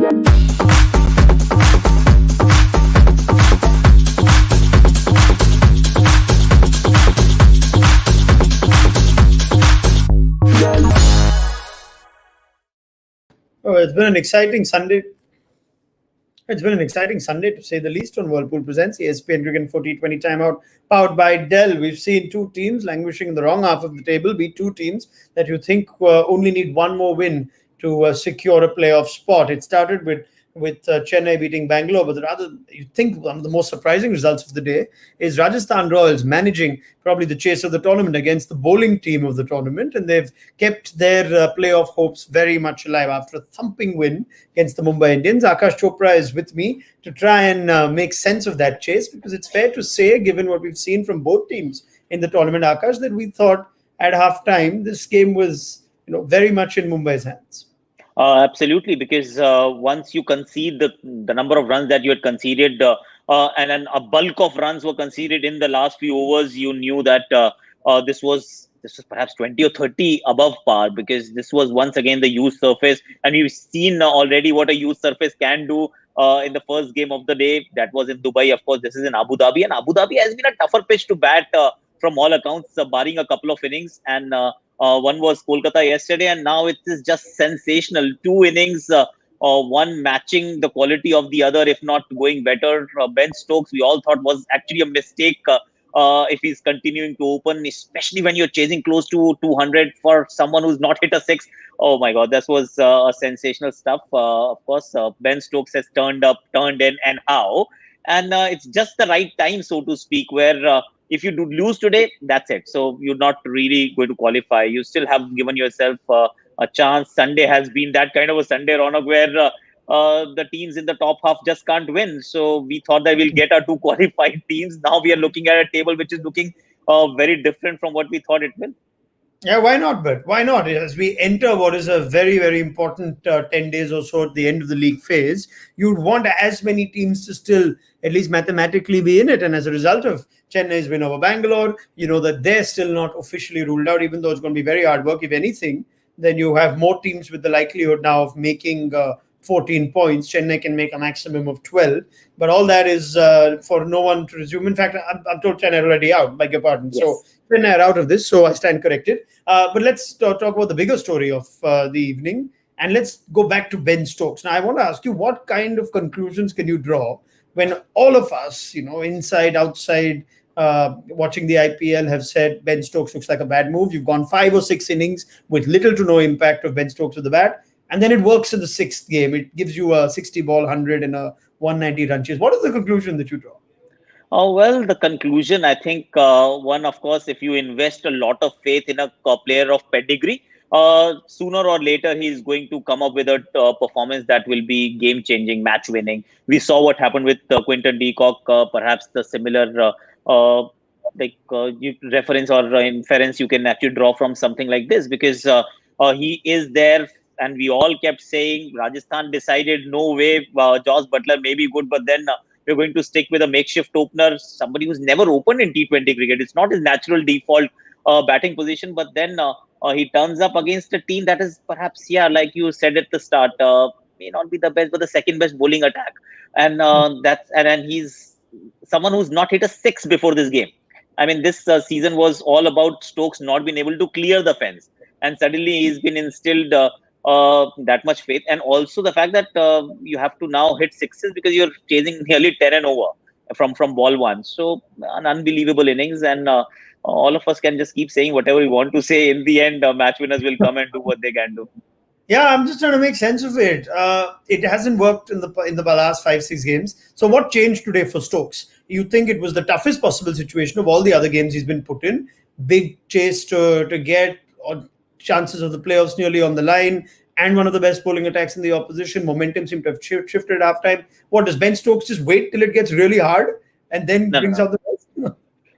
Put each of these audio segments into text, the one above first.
Oh, it's been an exciting Sunday. It's been an exciting Sunday to say the least on Whirlpool Presents ESPN Cricket for T20 Timeout, powered by Dell. We've seen two teams languishing in the wrong half of the table, be two teams that you think only need one more win to secure a playoff spot. It started with Chennai beating Bangalore, but rather you think one of the most surprising results of the day is Rajasthan Royals managing probably the chase of the tournament against the bowling team of the tournament, and they've kept their playoff hopes very much alive after a thumping win against the Mumbai Indians. Akash Chopra is with me to try and make sense of that chase, because it's fair to say, given what we've seen from both teams in the tournament, Akash, that we thought at half time this game was very much in Mumbai's hands. Absolutely, because once you concede the number of runs that you had conceded, and then a bulk of runs were conceded in the last few overs, you knew that this was perhaps 20 or 30 above par, because this was once again the used surface, and we've seen already what a used surface can do. In the first game of the day, that was in Dubai. Of course, this is in Abu Dhabi, and Abu Dhabi has been a tougher pitch to bat from all accounts, barring a couple of innings. And one was Kolkata yesterday, and now it is just sensational. Two innings, one matching the quality of the other, if not going better. Ben Stokes, we all thought was actually a mistake if he's continuing to open, especially when you're chasing close to 200 for someone who's not hit a six. Oh my God, that was sensational stuff. Of course, Ben Stokes has turned in, and how. And it's just the right time, so to speak, where if you do lose today, that's it. So you're not really going to qualify. You still have given yourself a chance. Sunday has been that kind of a Sunday, Ronak, where the teams in the top half just can't win. So we thought that we'll get our two qualified teams. Now we are looking at a table which is looking very different from what we thought it will. Yeah, why not? But why not? As we enter what is a very, very important 10 days or so at the end of the league phase, you'd want as many teams to still, at least mathematically, be in it. And as a result of Chennai's win over Bangalore, you know that they're still not officially ruled out, even though it's going to be very hard work. If anything, then you have more teams with the likelihood now of making 14 points. Chennai can make a maximum of 12. But all that is for no one to resume. In fact, I'm told Chennai are already out, beg your pardon. Yes. So Chennai are out of this, so I stand corrected. But let's talk about the bigger story of the evening. And let's go back to Ben Stokes. Now, I want to ask you, what kind of conclusions can you draw when all of us, inside, outside, watching the IPL have said Ben Stokes looks like a bad move? You've gone 5 or 6 innings with little to no impact of Ben Stokes with the bat. And then it works in the 6th game. It gives you a 60-ball 100 and a 190 run chase. What is the conclusion that you draw? Oh, well, the conclusion, I think, one, of course, if you invest a lot of faith in a player of pedigree, sooner or later, he's going to come up with a performance that will be game-changing, match-winning. We saw what happened with Quinton de Kock, perhaps the similar reference or inference you can actually draw from something like this, because he is there. And we all kept saying Rajasthan decided, no way, Josh Butler may be good, but then we're going to stick with a makeshift opener, somebody who's never opened in T20 cricket. It's not his natural default batting position, but then he turns up against a team that is perhaps, like you said at the start, may not be the best, but the second best bowling attack. And and he's someone who's not hit a six before this game. I mean, this season was all about Stokes not being able to clear the fence. And suddenly he's been instilled that much faith, and also the fact that you have to now hit sixes because you're chasing nearly 10 and over from ball one. So an unbelievable innings, and all of us can just keep saying whatever we want to say. In the end, match winners will come and do what they can do. Yeah, I'm just trying to make sense of it. It hasn't worked in the last 5-6 games. So what changed today for Stokes? You think it was the toughest possible situation of all the other games he's been put in? Big chase to get, or chances of the playoffs nearly on the line, and one of the best bowling attacks in the opposition. Momentum seemed to have shifted at halftime. What does Ben Stokes just wait till it gets really hard and then brings out the best?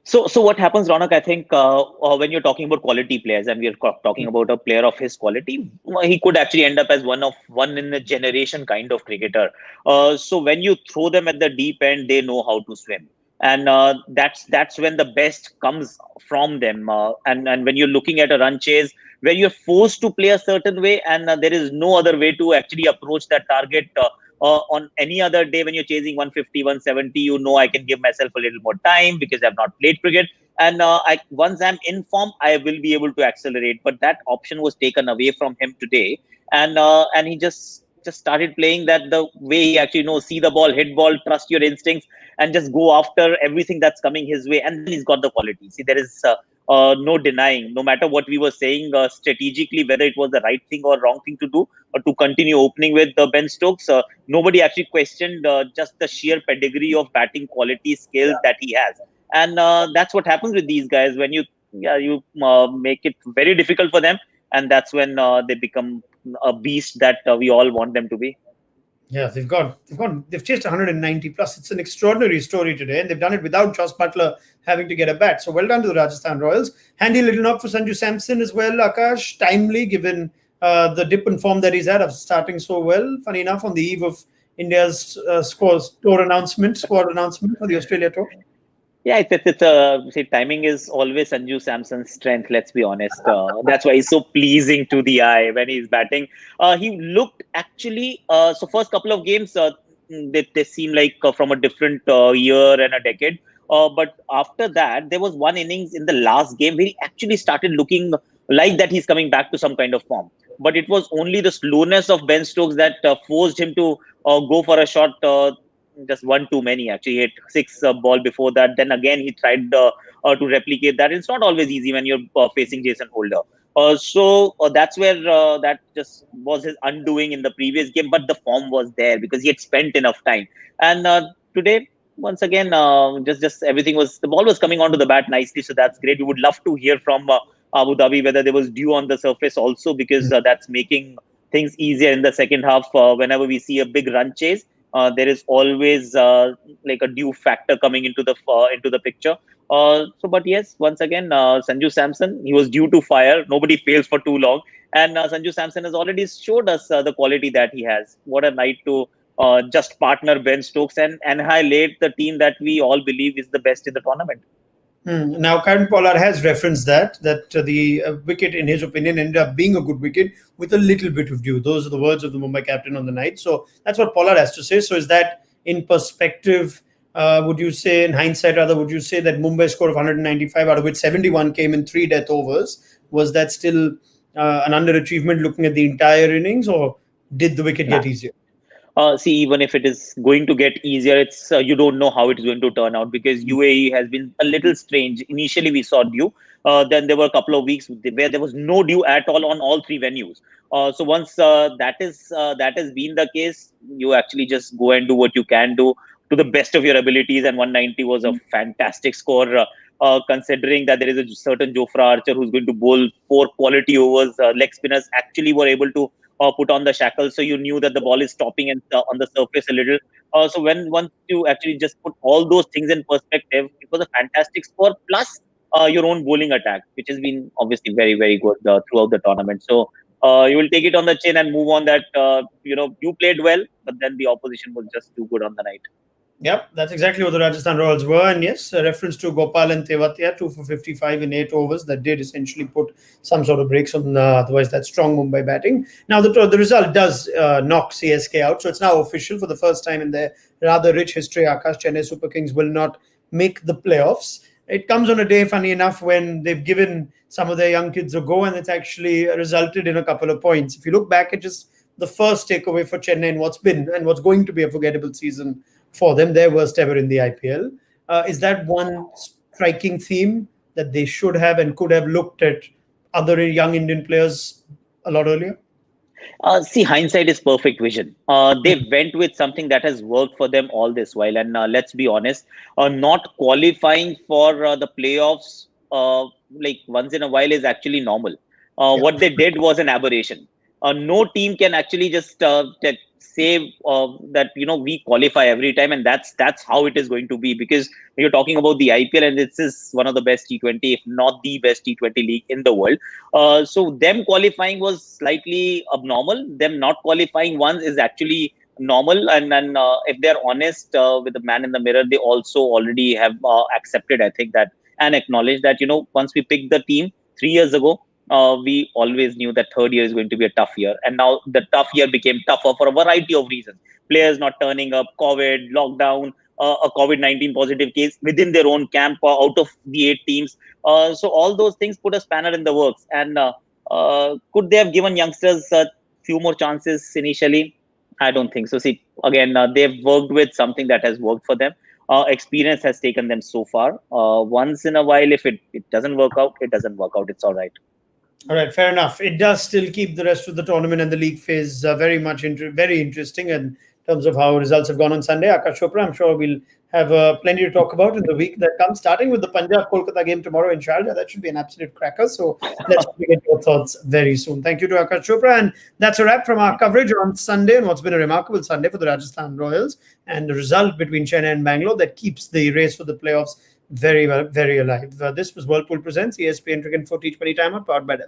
So what happens, Ronak? I think when you're talking about quality players, and we're talking about a player of his quality, he could actually end up as one in a generation kind of cricketer. So when you throw them at the deep end, they know how to swim. And that's when the best comes from them. And when you're looking at a run chase, where you're forced to play a certain way, and there is no other way to actually approach that target. On any other day when you're chasing 150, 170, I can give myself a little more time because I've not played cricket. And once I'm in form, I will be able to accelerate. But that option was taken away from him today, and he just started playing that the way he actually knows: see the ball, hit ball, trust your instincts, and just go after everything that's coming his way. And then he's got the quality. See, there is no denying, no matter what we were saying strategically, whether it was the right thing or wrong thing to do, or to continue opening with Ben Stokes. Nobody actually questioned just the sheer pedigree of batting quality skills that he has. And that's what happens with these guys when you make it very difficult for them, and that's when they become a beast that we all want them to be. Yeah, they've chased 190 plus. It's an extraordinary story today, and they've done it without Joss Butler having to get a bat. So well done to the Rajasthan Royals. Handy little knock for Sanju Samson as well, Akash. Timely, given the dip in form that he's had of starting so well. Funny enough, on the eve of India's squad announcement for the Australia tour. Yeah, see, timing is always Sanju Samson's strength. Let's be honest. That's why he's so pleasing to the eye when he's batting. He looked actually. So first couple of games, they seem like from a different year and a decade. But after that, there was one innings in the last game where he actually started looking like that he's coming back to some kind of form. But it was only the slowness of Ben Stokes that forced him to go for a shot. Just one too many. Actually, he hit six ball before that. Then again, he tried to replicate that. It's not always easy when you're facing Jason Holder. So that's where that just was his undoing in the previous game. But the form was there because he had spent enough time. And today, once again, just everything was, the ball was coming onto the bat nicely. So that's great. We would love to hear from Abu Dhabi whether there was dew on the surface also, because that's making things easier in the second half. Whenever we see a big run chase, there is always like a due factor coming into the picture. But yes, once again, Sanju Samson, he was due to fire. Nobody fails for too long, and Sanju Samson has already showed us the quality that he has. What a night to just partner Ben Stokes and annihilate the team that we all believe is the best in the tournament. Now, Karen Pollard has referenced that the wicket, in his opinion, ended up being a good wicket with a little bit of dew. Those are the words of the Mumbai captain on the night. So that's what Pollard has to say. So is that in perspective? Would you say, in hindsight, rather, would you say that Mumbai score of 195, out of which 71 came in 3 death overs, was that still an underachievement looking at the entire innings, or did the wicket get easier? See, even if it is going to get easier, it's you don't know how it's going to turn out, because UAE has been a little strange. Initially, we saw dew. Then there were a couple of weeks where there was no dew at all on all three venues. So once that has been the case, you actually just go and do what you can do to the best of your abilities. And 190 was a fantastic score. Considering that there is a certain Jofra Archer who's going to bowl 4 quality overs, leg spinners actually were able to put on the shackles, so you knew that the ball is stopping and on the surface a little. So when once you actually just put all those things in perspective, it was a fantastic score. Plus your own bowling attack, which has been obviously very very good throughout the tournament. So you will take it on the chin and move on. That you played well, but then the opposition was just too good on the night. Yep, that's exactly what the Rajasthan Royals were. And yes, a reference to Gopal and Tewatia, 2 for 55 in 8 overs. That did essentially put some sort of brakes on otherwise that strong Mumbai batting. Now, the result does knock CSK out. So it's now official for the first time in their rather rich history. Akash, Chennai Super Kings will not make the playoffs. It comes on a day, funny enough, when they've given some of their young kids a go, and it's actually resulted in a couple of points. If you look back at just the first takeaway for Chennai and what's been and what's going to be a forgettable season for them, their worst ever in the IPL. Is that one striking theme that they should have and could have looked at other young Indian players a lot earlier? See, hindsight is perfect vision. They went with something that has worked for them all this while. And let's be honest, not qualifying for the playoffs like once in a while is actually normal. What they did was an aberration. No team can actually just say that we qualify every time, and that's how it is going to be, because you're talking about the IPL, and this is one of the best T20, if not the best T20 league in the world. So them qualifying was slightly abnormal. Them not qualifying once is actually normal, and then if they're honest with the man in the mirror, they also already have accepted, I think, that, and acknowledged that once we picked the team 3 years ago, we always knew that third year is going to be a tough year. And now the tough year became tougher for a variety of reasons. Players not turning up, COVID, lockdown, a COVID-19 positive case within their own camp out of the 8 teams. So all those things put a spanner in the works. And could they have given youngsters a few more chances initially? I don't think so. See, again, they've worked with something that has worked for them. Experience has taken them so far. Once in a while, if it doesn't work out, it doesn't work out. It's all right. All right, fair enough. It does still keep the rest of the tournament and the league phase very much very interesting in terms of how results have gone on Sunday. Akash Chopra, I'm sure we'll have plenty to talk about in the week that comes, starting with the Punjab Kolkata game tomorrow in Sharjah. That should be an absolute cracker. So let's get your thoughts very soon. Thank you to Akash Chopra. And that's a wrap from our coverage on Sunday and what's been a remarkable Sunday for the Rajasthan Royals and the result between Chennai and Bangalore that keeps the race for the playoffs very alive. This was Whirlpool Presents ESPN Cricket for T20 Timeout powered by Dell.